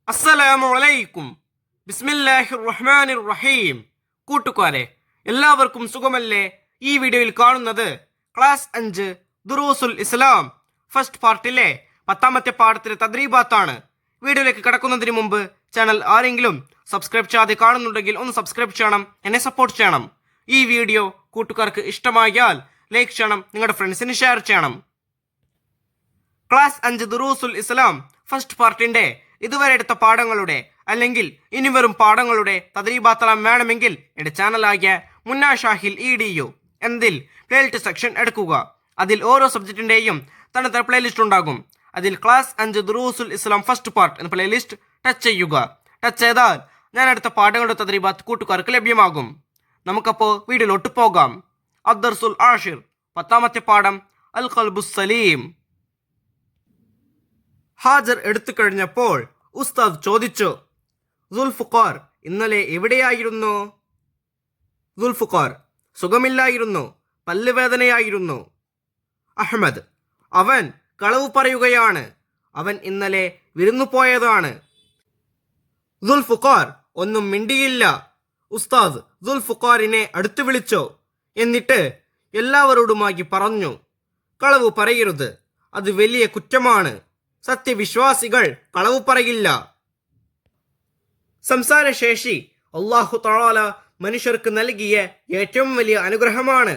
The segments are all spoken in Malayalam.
അസ്സലാമു അലൈക്കും. ബിസ്മില്ലാഹിർ റഹ്മാനിർ റഹീം. കൂട്ടുകാരെ, എല്ലാവർക്കും സുഖമല്ലേ? ഈ വീഡിയോയിൽ കാണുന്നത് ക്ലാസ് 5 ദുറൂസുൽ ഇസ്ലാം ഫസ്റ്റ് പാർട്ടിലെ 10ാമത്തെ പാഠത്തിലെ തദ്രീബാത്താണ്. വീഡിയോയിലേക്ക് കടക്കുന്നതിന് മുമ്പ് ചാനൽ ആരെങ്കിലും സബ്സ്ക്രൈബ് ചെയ്യാതെ കാണുന്നുണ്ടെങ്കിൽ ഒന്ന് സബ്സ്ക്രൈബ് ചെയ്യണം, എന്നെ സപ്പോർട്ട് ചെയ്യണം. ഈ വീഡിയോ കൂട്ടുകാർക്ക് ഇഷ്ടമായാൽ ലൈക്ക് ചെയ്യണം, നിങ്ങളുടെ ഫ്രണ്ട്സിന് ഷെയർ ചെയ്യണം. ക്ലാസ് 5 ദുറൂസുൽ ഇസ്ലാം ഫസ്റ്റ് പാർട്ടിന്റെ ഇതുവരെ എടുത്ത പാഠങ്ങളുടെ അല്ലെങ്കിൽ ഇനി വരും പാഠങ്ങളുടെ തദ്രീബാത്തളം വേണമെങ്കിൽ എൻ്റെ ചാനലായ മുന്നാ ഷാഹിൽ EDU എന്നതിൽ പ്ലേലിസ്റ്റ് സെക്ഷൻ എടുക്കുക. അതിൽ ഓരോ സബ്ജക്റ്റിൻ്റെയും തനത്ത പ്ലേലിസ്റ്റ് ഉണ്ടാകും. അതിൽ ക്ലാസ് 5 ദുറൂസുൽ ഇസ്ലാം ഫസ്റ്റ് പാർട്ട് എന്ന പ്ലേലിസ്റ്റ് ടച്ച് ചെയ്യുക. ടച്ച് ചെയ്താൽ ഞാൻ എടുത്ത പാഠങ്ങളുടെ തദ്രീബാത്ത് കൂട്ടുകാർക്ക് ലഭ്യമാകും. നമുക്കപ്പോൾ വീഡിയോയിലോട്ട് പോകാം. അദ്ദർസുൽ ആഷിർ 10ാമത്തെ പാഠം അൽ ഖൽബുസ് സലീം. ഹാജർ എടുത്തു കഴിഞ്ഞപ്പോൾ ഉസ്താദ് ചോദിച്ചു, സുൽഫുഖാർ ഇന്നലെ എവിടെയായിരുന്നു? സുൽഫുഖാർ: സുഖമില്ലായിരുന്നു, പല്ലുവേദനയായിരുന്നു. അഹ്മദ്: അവൻ കളവ് പറയുകയാണ്, അവൻ ഇന്നലെ വിരുന്നു പോയതാണ്. സുൽഫുഖാർ ഒന്നും മിണ്ടിയില്ല. ഉസ്താദ് സുൽഫുഖാറിനെ അടുത്ത് വിളിച്ചു. എന്നിട്ട് എല്ലാവരോടുമായി പറഞ്ഞു, കളവ് പറയരുത്, അത് വലിയ കുറ്റമാണ്. സത്യവിശ്വാസികൾ കളവ് പറയില്ല. സംസാരശേഷി അല്ലാഹു തആല മനുഷ്യർക്ക് നൽകിയ ഏറ്റവും വലിയ അനുഗ്രഹമാണ്.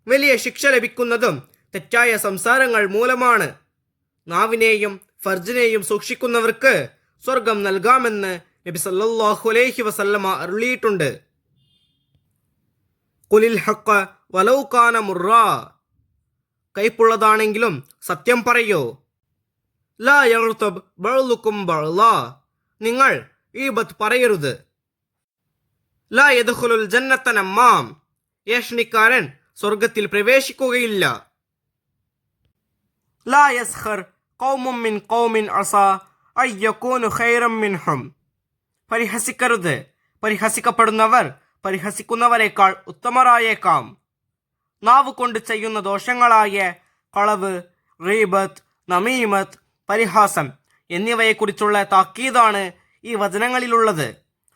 വലിയ ശിക്ഷ ലഭിക്കുന്നതും തെറ്റായ സംസാരങ്ങൾ മൂലമാണ്. നാവിനെയും ഫർജിനെയും സൂക്ഷിക്കുന്നവർക്ക് സ്വർഗം നൽകാമെന്ന് നബി സല്ലല്ലാഹു അലൈഹി വസല്ലമ അരുളിയിട്ടുണ്ട്. ഖുലിൽ ഹഖ്ഖ വലൗ കാന മുർറാ. കൈപ്പുള്ളതാണെങ്കിലും സത്യം പറയൂ. ലാ യഗ്തബ് ബഅ്ലുക്കും ബഅ്ലാ. നിങ്ങൾ ഈബത്ത് പറയരുത്. ലാ യദ്ഖുലുൽ ജന്നത നമ്മാം. ഏഷണിക്കാരൻ സ്വർഗത്തിൽ പ്രവേശിക്കുകയില്ല. ലാ യസ്ഖർ ഖൗമും മിൻ ഖൗമിൻ അസാ അൻ യകൂനു ഖൈറൻ മിൻഹും. പരിഹസിക്കരുത്. പരിഹസിക്കപ്പെടുന്നവർ പരിഹസിക്കുന്നവരെക്കാൾ ഉത്തമരായേക്കാം. നാവ് കൊണ്ട് ചെയ്യുന്ന ദോഷങ്ങളായ കളവ്, ഗീബത്ത്, നമീമത്ത്, പരിഹാസം എന്നിവയെക്കുറിച്ചുള്ള താക്കീതാണ് ഈ വചനങ്ങളിലുള്ളത്.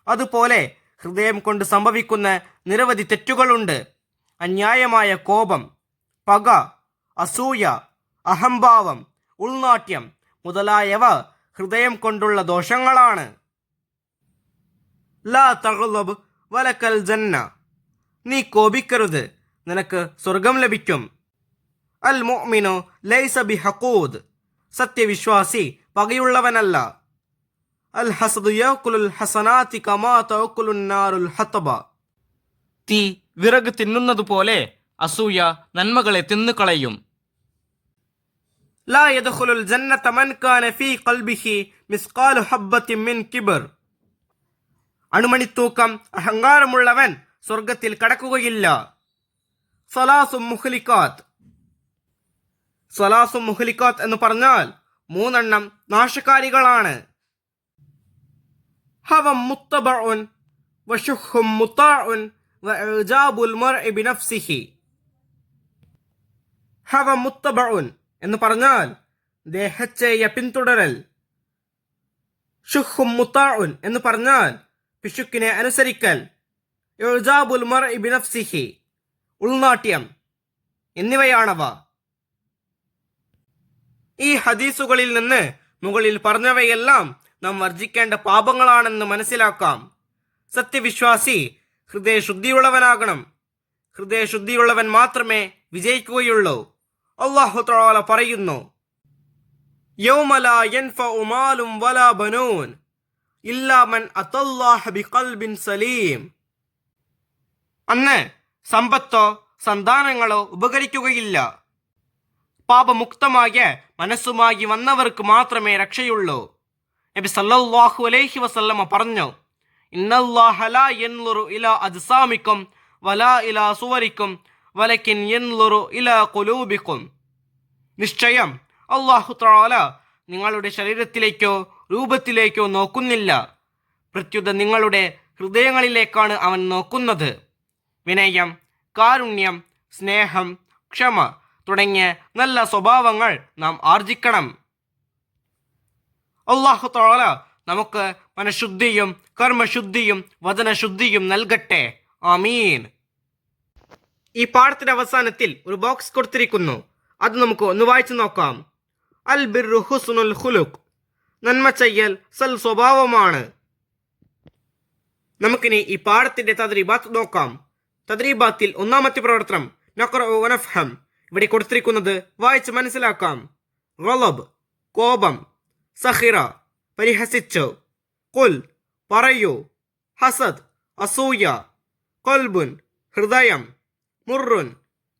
അതുപോലെ ഹൃദയം കൊണ്ട് സംഭവിക്കുന്ന നിരവധി തെറ്റുകളുണ്ട്. അന്യായമായ കോപം, പക, അസൂയ, അഹംഭാവം, ഉൾനാട്യം മുതലായവ ഹൃദയം കൊണ്ടുള്ള ദോഷങ്ങളാണ്. ലാ തഗ്ളബ് വലക്കൽ ജന്ന. നീ കോപിക്കരുത്, നിനക്ക് സ്വർഗം ലഭിക്കും. അൽ മുഅ്മിനു ലൈസ ബിഹഖൂദ്. സത്യവിശ്വാസി പകയുള്ളവനല്ല. അൽ ഹസദു യഅകുലുൽ ഹസനാതി കമാ തഅകുലുൻ നാറുൽ ഹതബ. തീ വിറക് തിന്നുന്നതുപോലെ അസൂയ നന്മകളെ തിന്നുകളയും. ലാ യദ്ഖുലുൽ ജന്നത മൻ കാന ഫീ ഖൽബിഹി മിസ്ഖാലു ഹബ്ബത്തിൻ മിൻ കിബർ. അണുമണിത്തൂക്കം അഹങ്കാരമുള്ളവൻ സ്വർഗത്തിൽ കടക്കുകയില്ല. സലാസു മുഹ്ലിക്കാത്ത്. സലാസു മുഹ്ലിക്കാത്ത് എന്ന് പറഞ്ഞാൽ 3 നാശകാരികളാണ്. ഹവം മുത്തബഉൻ വശുഹും മുതാഉൻ വഇജാബുൽ മർഇ ബിനഫ്സിഹി. ഹവം മുത്തബഉൻ എന്ന് പറഞ്ഞാൽ ദേഹച്ഛയ പിന്തുടരൽ. ശുഹും മുതാഉൻ എന്ന് പറഞ്ഞാൽ പിശുക്കിനെ അനുസരിക്കൽ. ഇജാബുൽ മർഇ ബിനഫ്സിഹി ഉൾനാട്യം എന്നിവയാണവ. ഈ ഹദീസുകളിൽ നിന്ന് മുകളിൽ പറഞ്ഞവയെല്ലാം നാം വർജിക്കേണ്ട പാപങ്ങളാണെന്ന് മനസ്സിലാക്കാം. സത്യവിശ്വാസി ഹൃദയശുദ്ധിയുള്ളവനാകണം. ഹൃദയശുദ്ധിയുള്ളവൻ മാത്രമേ വിജയിക്കുകയുള്ളൂ. അല്ലാഹു തആല പറയുന്നു, യൗമ ലാ യൻഫഉ മാലും വലാ ബനൂൻ ഇല്ലാ മൻ അത്തല്ലാഹ ബിഖൽബിൻ സലീം. അന്ന് സമ്പത്തോ സന്താനങ്ങളോ ഉപകരിക്കുകയില്ല. പാപമുക്തമായ മനസ്സുമായി വന്നവർക്ക് മാത്രമേ രക്ഷയുള്ളൂ. നബി സല്ലല്ലാഹു അലൈഹി വസല്ലമ പറഞ്ഞു, ഇന്നല്ലാഹ ലാ യൻളുറു ഇലാ അജ്സാമിക്കും വലാ ഇലാ സുവരിക്കും വലകിൻ യൻളുറു ഇലാ ഖുലൂബിക്കും. നിശ്ചയം അല്ലാഹു തആല നിങ്ങളുടെ ശരീരത്തിലേക്കോ രൂപത്തിലേക്കോ നോക്കുന്നില്ല, പ്രത്യുത നിങ്ങളുടെ ഹൃദയങ്ങളിലേക്കാണ് അവൻ നോക്കുന്നത്. വിനയം, കാരുണ്യം, സ്നേഹം, ക്ഷമ തുടങ്ങിയ നല്ല സ്വഭാവങ്ങൾ നാം ആർജിക്കണം. അല്ലാഹു തആല നമുക്ക് മനഃശുദ്ധിയും കർമ്മശുദ്ധിയും വചനശുദ്ധിയും നൽകട്ടെ. ആമീൻ. ഈ പാഠത്തിന്റെ അവസാനത്തിൽ ഒരു ബോക്സ് കൊടുത്തിരിക്കുന്നു. അത് നമുക്ക് ഒന്ന് വായിച്ചു നോക്കാം. അൽ ബിർറു ഹുസ്നുൽ ഖുലുഖ്. നന്മ ചെയ്യൽ സൽ സ്വഭാവമാണ്. നമുക്കിനി ഈ പാഠത്തിന്റെ തദ്രീബാത്ത് നോക്കാം. തദ്രീബാത്തിൽ ഒന്നാമത്തെ പ്രവർത്തനം നഖ്റഉ വനഫ്ഹം. ഇവിടെ കൊടുത്തിരിക്കുന്നത് വായിച്ച് മനസ്സിലാക്കാം. ഗളബ് കോപം, സഖിറ പരിഹസിച്ചു, ഖുൽ പറയൂ, ഹസദ് അസൂയ, ഖൽബുൻ ഹൃദയം, മുർറുൻ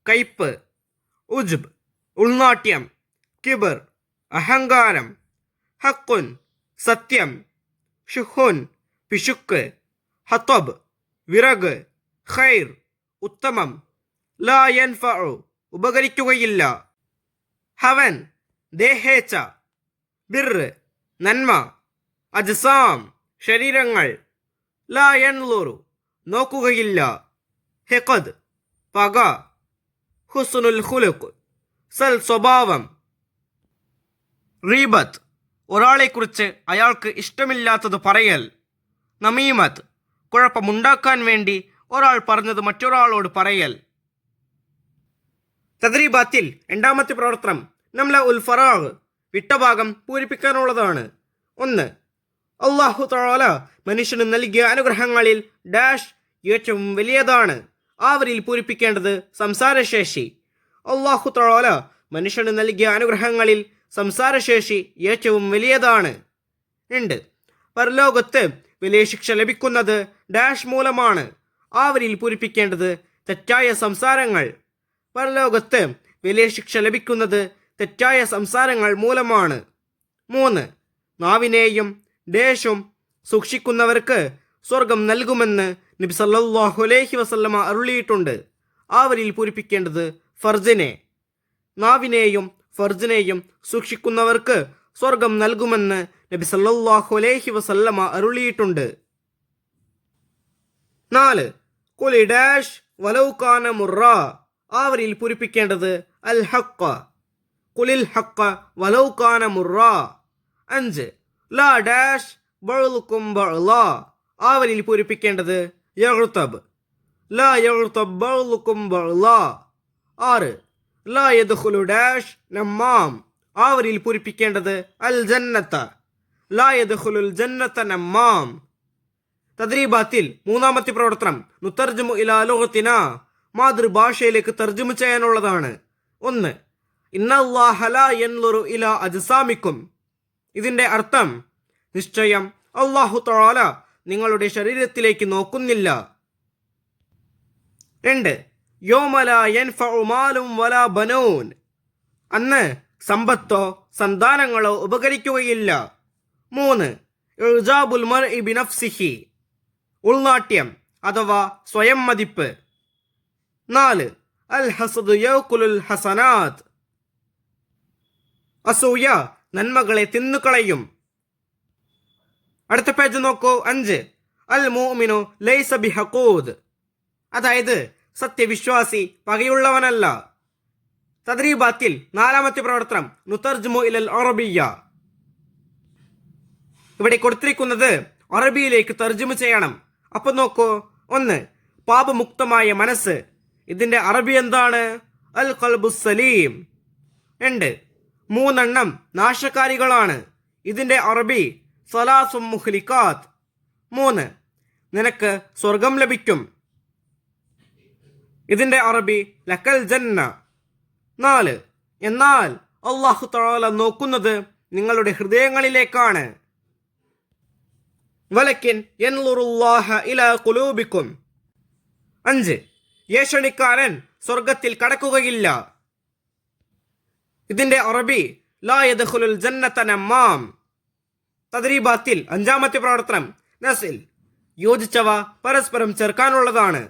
കയ്പ്, ഉജ്ബ് ഉൾനാട്യം, കിബർ അഹങ്കാരം, ഹഖുൻ സത്യം, ഷുഹുൻ പിശുക്ക്, ഹതബ് വിറക്, ഖൈർ ഉത്തമം, ലാ യൻഫഉ ഉപകരിക്കുകയില്ല, ഹവൻ ദേഹേച്ഛ, ബിർ നന്മ, അജ്സാം ശരീരങ്ങൾ, ലാ യൻളുറു നോക്കുകയില്ല, ഹിഖദ് പക, ഹുസ്നുൽ ഖുലുഖ് സൽ സ്വഭാവം. റീബത്ത് ഒരാളെക്കുറിച്ച് അയാൾക്ക് ഇഷ്ടമില്ലാത്തത് പറയൽ. നമീമത്ത് കുഴപ്പമുണ്ടാക്കാൻ വേണ്ടി ഒരാൾ പറഞ്ഞത് മറ്റൊരാളോട് പറയൽ. തദ്രീബാത്തിൽ രണ്ടാമത്തെ പ്രവർത്തനം നംല ഉൽ ഫറാഗ് വിട്ടഭാഗം പൂരിപ്പിക്കാനുള്ളതാണ്. 1. അല്ലാഹു തആല മനുഷ്യന് നൽകിയ അനുഗ്രഹങ്ങളിൽ ഡാഷ് ഏറ്റവും വലിയതാണ്. അവരിൽ പൂരിപ്പിക്കേണ്ടത് സംസാരശേഷി. അല്ലാഹു തആല മനുഷ്യന് നൽകിയ അനുഗ്രഹങ്ങളിൽ സംസാരശേഷി ഏറ്റവും വലിയതാണ്. 2. പരലോകത്ത് വലിയ ശിക്ഷ ലഭിക്കുന്നത് ഡാഷ് മൂലമാണ്. അവരിൽ പൂരിപ്പിക്കേണ്ടത് തെറ്റായ സംസാരങ്ങൾ. പരലോകത്ത് വലിയ ശിക്ഷ ലഭിക്കുന്നത് തെറ്റായ സംസാരങ്ങൾ മൂലമാണ്. 3. നാവിനെയും ദേശം സൂക്ഷിക്കുന്നവർക്ക് സ്വർഗം നൽകുമെന്ന് നബി സല്ലല്ലാഹു അലൈഹി വസല്ലമ അരുളിയിട്ടുണ്ട്. അവരിൽ പൂരിപ്പിക്കേണ്ടത് ഫർജിനെ. നാവിനെയും ഫർജിനെയും സൂക്ഷിക്കുന്നവർക്ക് സ്വർഗം നൽകുമെന്ന് നബി സല്ലല്ലാഹു അലൈഹി വസല്ലമ അരുളിയിട്ടുണ്ട്. 4. ഖുലി ഡാഷ് വലൗ കാന മുറ. അവരിൽ പൂരിപ്പിക്കേണ്ടത് അൽ ഹഖ. ഖുലിൽ ഹഖ വലൗ കാന മുറ. 5. ലാ ഡാഷ് ബഅ്ലുകും ബഅ്ല. അവരിൽ പൂരിപ്പിക്കേണ്ടത് യഗ്തബ്. ലാ യഗ്തബ് ബഅ്ലുകും ബഅ്ല. 6. ലാ യദ്ഖുലു ഡാഷ് നമ്മാം. അവരിൽ പൂരിപ്പിക്കേണ്ടത് അൽ ജന്നത്ത. ലാ യദ്ഖുലുൽ ജന്നത്ത നമ്മാം. തദ്രീബാത്തിൽ മൂന്നാമത്തെ പ്രവർത്തനം നുതർജമു ഇലാ ലുഗത്തിന മാതൃഭാഷയിലേക്ക് തർജ്ജമ ചെയ്യാനുള്ളതാണ്. 1. ഇന്നല്ലാഹ ലാ യൻളുറു ഇലാ അജ്സാമിക്കും. ഇതിന്റെ അർത്ഥം നിശ്ചയം അല്ലാഹു തആല നിങ്ങളുടെ ശരീരത്തിലേക്ക് നോക്കുന്നില്ല. 2. യൗമ ലാ യൻഫഉ മാലും വലാ ബനൂൻ. അന്ന് സമ്പത്തോ സന്താനങ്ങളോ ഉപകരിക്കുകയില്ല. 3. ഇജാബുൽ മർഇ ബിനഫ്സിഹി. ഉൾനാട്യം അഥവാ സ്വയം മതിപ്പ്. 4. അൽ ഹസദു യഅകുലുൽ ഹസനാത്ത്. അസൂയ നന്മകളെ തിന്നുകളയും. അടുത്ത പേജ് നോക്കൂ. 5. അൽ മുഅ്മിനു ലൈസ ബിഹഖൂദ്. അതായത് സത്യവിശ്വാസി പകയുള്ളവനല്ല. തദ്രീബാത്തിൽ നാലാമത്തെ പ്രവർത്തനം നുതർജമു ഇലൽ അറബിയ്യ. ഇവിടെ കൊടുത്തിരിക്കുന്നത് അറബിയിലേക്ക് തർജ്ജമ ചെയ്യണം. അപ്പൊ നോക്കൂ. 1. പാപമുക്തമായ മനസ്സ്. ഇതിന്റെ അറബി എന്താണ്? അൽ ഖൽബുസ് സലീം. 2. 3 നാശകാരികളാണ്. ഇതിന്റെ അറബി സലാസും മുഹ്ലിക്കാത്ത്. 3. നിനക്ക് സ്വർഗം ലഭിക്കും. ഇതിന്റെ അറബി ലക്കൽ ജന്ന. 4. എന്നാൽ അല്ലാഹു തആല നോക്കുന്നത് നിങ്ങളുടെ ഹൃദയങ്ങളിലേക്കാണ്. വലക്കിൻ യൻളുറുല്ലാഹ ഇലാ ഖുലൂബിക്കും. 5. ഏഷണിക്കാരൻ സ്വർഗത്തിൽ കടക്കുകയില്ല. ഇതിന്റെ അറബി ലാ യദ്ഖുലുൽ ജന്നത നമ്മാം. തദ്രീബാത്തിൽ അഞ്ചാമത്തെ പ്രവർത്തനം നസിൽ യോജിച്ചവ പരസ്പരം ചേർക്കാനുള്ളതാണ്.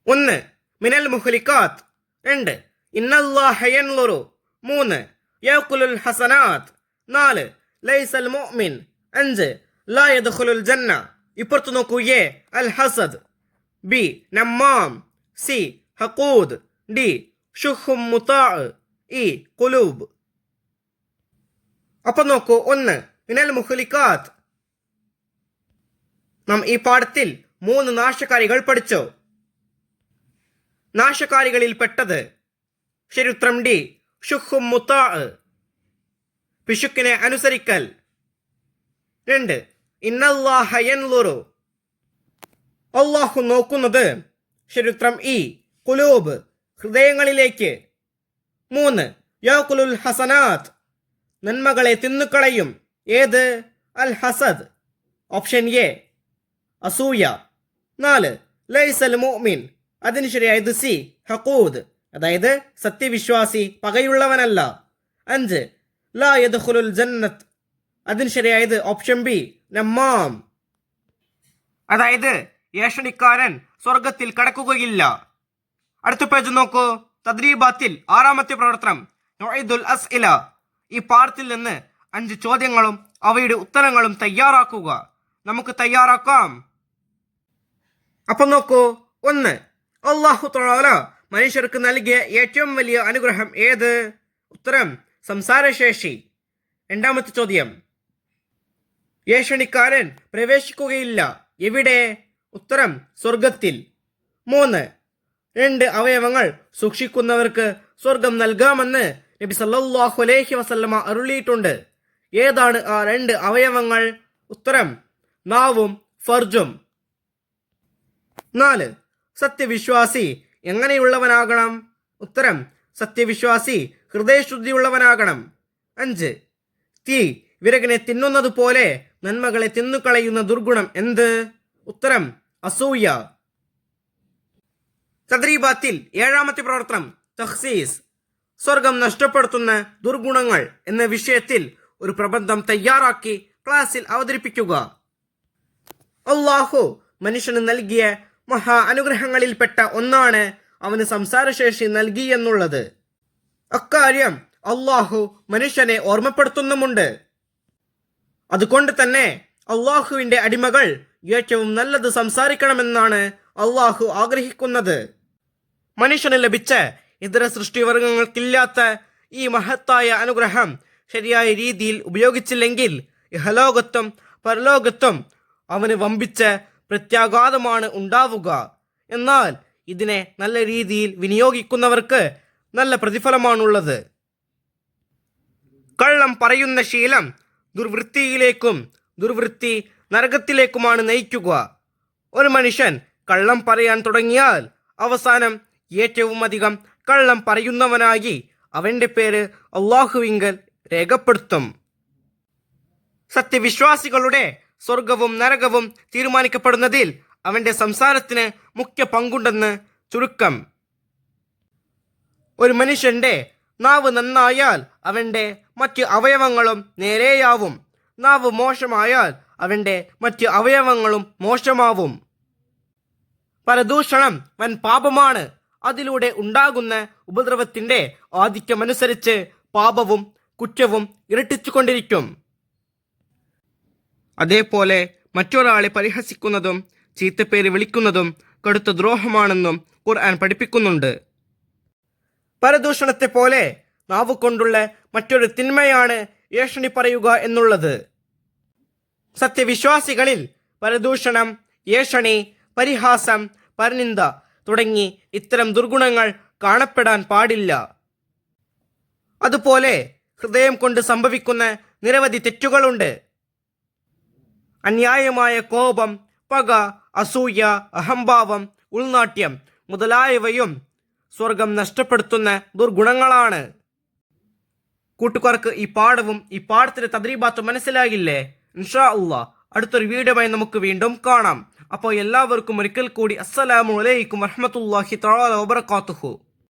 1. മിനൽ മുഹ്ലിക്കാത്ത്. 2. ഇന്നല്ലാഹ യൻളുറു. 3. യഅകുലുൽ ഹസനാത്ത്. 4. ലൈസൽ മുഅ്മിൻ. 5. ലാ യദ്ഖുലുൽ ജന്ന. ഇപ്പുറത്ത് നോക്കൂ. എ അൽ ഹസദ്. ബി നമ്മാം. സി ഹഖൂദ്. ഡി ഷുഹും മുതാഅ്. ഇ ഖുലൂബ്. അപ്പൊ നോക്കൂ. 1. മിനൽ മുഹ്ലിക്കാത്ത്. നാം ഈ പാഠത്തിൽ 3 നാശകാരികൾ പഠിച്ചു. നാശകാരികളിൽ പെട്ടത് ശരിയുത്തരം ഡി, ഷുഹും മുത്താ, പിശുക്കിനെ അനുസരിക്കൽ. 2, ഇന്നല്ലാഹ യൻളുറു, അല്ലാഹു നോക്കുന്നത്. ശരിയുത്തരം ഇ, ഖുലൂബ്, ഹൃദയങ്ങളിലേക്ക്. 3, യാകുലുൽ ഹസനാത്ത്, നന്മകളെ തിന്നുകളയും. ഏത്? അൽ ഹസദ്, ഓപ്ഷൻ എ, അസൂയ. 4, ലൈസൽ മുഅ്മിൻ, അതിന് ശരിയായത് സി, ഹഖൂദ്, അതായത് സത്യവിശ്വാസി പകയുള്ളവനല്ല. 5, ലാ യദ്ഖുലുൽ ജന്നത്ത്, അതിന് ശരിയായത് ഓപ്ഷൻ ബി, നമ്മാം, അതായത് ഏഷണിക്കാരൻ സ്വർഗത്തിൽ കടക്കുകയില്ല. അടുത്ത പേജ് നോക്കൂ. തദ്രീബാത്തിൽ 6ാമത്തെ പ്രവർത്തനം നുഈദുൽ അസ്ഇല. ഈ പാഠത്തിൽ നിന്ന് 5 ചോദ്യങ്ങളും അവയുടെ ഉത്തരങ്ങളും തയ്യാറാക്കുക. നമുക്ക് തയ്യാറാക്കാം. അപ്പം നോക്കൂ. 1, അല്ലാഹു തആല മനുഷ്യർക്ക് നൽകിയ ഏറ്റവും വലിയ അനുഗ്രഹം ഏത്? ഉത്തരം സംസാരശേഷി. 2ാമത്തെ ചോദ്യം, ഏഷണിക്കാരൻ പ്രവേശിക്കുകയില്ല. എവിടെ? ഉത്തരം സ്വർഗത്തിൽ. 3, 2 അവയവങ്ങൾ സൂക്ഷിക്കുന്നവർക്ക് സ്വർഗം നൽകാമെന്ന് നബി സല്ലല്ലാഹു അലൈഹി വസല്ലമ അരുളിയിട്ടുണ്ട്. ഏതാണ് ആ 2 അവയവങ്ങൾ? ഉത്തരം നാവും ഫർജും. 4, സത്യവിശ്വാസി എങ്ങനെയുള്ളവനാകണം? ഉത്തരം സത്യവിശ്വാസി ഹൃദയശുദ്ധിയുള്ളവനാകണം. 5, തീ വിറകിനെ തിന്നുന്നത് പോലെ നന്മകളെ തിന്നുകളയുന്ന ദുർഗുണം എന്ത്? ഉത്തരം അസൂയ. തദ്രീബാത്തിൽ 7ാമത്തെ പ്രവർത്തനം തഖ്സീസ്, സ്വർഗം നഷ്ടപ്പെടുത്തുന്ന ദുർഗുണങ്ങൾ എന്ന വിഷയത്തിൽ ഒരു പ്രബന്ധം തയ്യാറാക്കി ക്ലാസ്സിൽ അവതരിപ്പിക്കുക. അല്ലാഹു മനുഷ്യന് നൽകിയ മഹാ അനുഗ്രഹങ്ങളിൽപ്പെട്ട ഒന്നാണ് അവന് സംസാരശേഷി നൽകി എന്നുള്ളത്. അക്കാര്യം അല്ലാഹു മനുഷ്യനെ ഓർമ്മപ്പെടുത്തുന്നുമുണ്ട്. അതുകൊണ്ട് തന്നെ അല്ലാഹുവിന്റെ അടിമകൾ ഏറ്റവും നല്ലത് സംസാരിക്കണമെന്നാണ് അല്ലാഹു ആഗ്രഹിക്കുന്നത്. മനുഷ്യന് ലഭിച്ച ഇതര സൃഷ്ടിവർഗങ്ങൾക്കില്ലാത്ത ഈ മഹത്തായ അനുഗ്രഹം ശരിയായ രീതിയിൽ ഉപയോഗിച്ചില്ലെങ്കിൽ ഇഹലോകത്തും പരലോകത്തും അവന് വമ്പിച്ച പ്രത്യാഘാതമാണ് ഉണ്ടാവുക. എന്നാൽ ഇതിനെ നല്ല രീതിയിൽ വിനിയോഗിക്കുന്നവർക്ക് നല്ല പ്രതിഫലമാണുള്ളത്. കള്ളം പറയുന്ന ശീലം ദുർവൃത്തിയിലേക്കും ദുർവൃത്തി നരകത്തിലേക്കുമാണ് നയിക്കുക. ഒരു മനുഷ്യൻ കള്ളം പറയാൻ തുടങ്ങിയാൽ അവസാനം ഏറ്റവും അധികം കള്ളം പറയുന്നവനായി അവന്റെ പേര് അല്ലാഹുവിങ്കൽ രേഖപ്പെടുത്തും. സത്യവിശ്വാസികളുടെ സ്വർഗവും നരകവും തീരുമാനിക്കപ്പെടുന്നതിൽ അവന്റെ സംസാരത്തിന് മുഖ്യ പങ്കുണ്ടെന്ന് ചുരുക്കം. ഒരു മനുഷ്യന്റെ നാവ് നന്നായാൽ അവന്റെ മറ്റ് അവയവങ്ങളും നേരെയാവും. നാവ് മോശമായാൽ അവന്റെ മറ്റ് അവയവങ്ങളും മോശമാവും. പരദൂഷണം വൻ പാപമാണ്. അതിലൂടെ ഉണ്ടാകുന്ന ഉപദ്രവത്തിന്റെ ആധിക്യമനുസരിച്ച് പാപവും കുറ്റവും ഇരട്ടിച്ചുകൊണ്ടിരിക്കും. അതേപോലെ മറ്റൊരാളെ പരിഹസിക്കുന്നതും ചീത്തപ്പേര് വിളിക്കുന്നതും കടുത്ത ദ്രോഹമാണെന്നും ഖുർആൻ പഠിപ്പിക്കുന്നുണ്ട്. പരദൂഷണത്തെ പോലെ നാവുകൊണ്ടുള്ള മറ്റൊരു തിന്മയാണ് ഏഷണി പറയുക എന്നുള്ളത്. സത്യവിശ്വാസികളിൽ പരദൂഷണം, ഏഷണി, പരിഹാസം, പരനിന്ദ തുടങ്ങി ഇത്തരം ദുർഗുണങ്ങൾ കാണപ്പെടാൻ പാടില്ല. അതുപോലെ ഹൃദയം കൊണ്ട് സംഭവിക്കുന്ന നിരവധി തെറ്റുകളുണ്ട്. അന്യായമായ കോപം, പക, അസൂയ, അഹംഭാവം, ഉൾനാട്യം മുതലായവയും സ്വർഗം നഷ്ടപ്പെടുത്തുന്ന ദുർഗുണങ്ങളാണ്. കൂട്ടുകാർക്ക് ഈ പാഠവും ഈ പാഠത്തിന്റെ തദ്രീബാത്തും മനസ്സിലാകില്ലേ? ഇൻഷാ അല്ലാഹ് അടുത്തൊരു വീഡിയോയുമായി നമുക്ക് വീണ്ടും കാണാം. അപ്പോൾ എല്ലാവർക്കും ഒരിക്കൽ കൂടി അസ്സലാമു അലൈക്കും വറഹ്മത്തുള്ളാഹി തആല വബറകാതുഹു.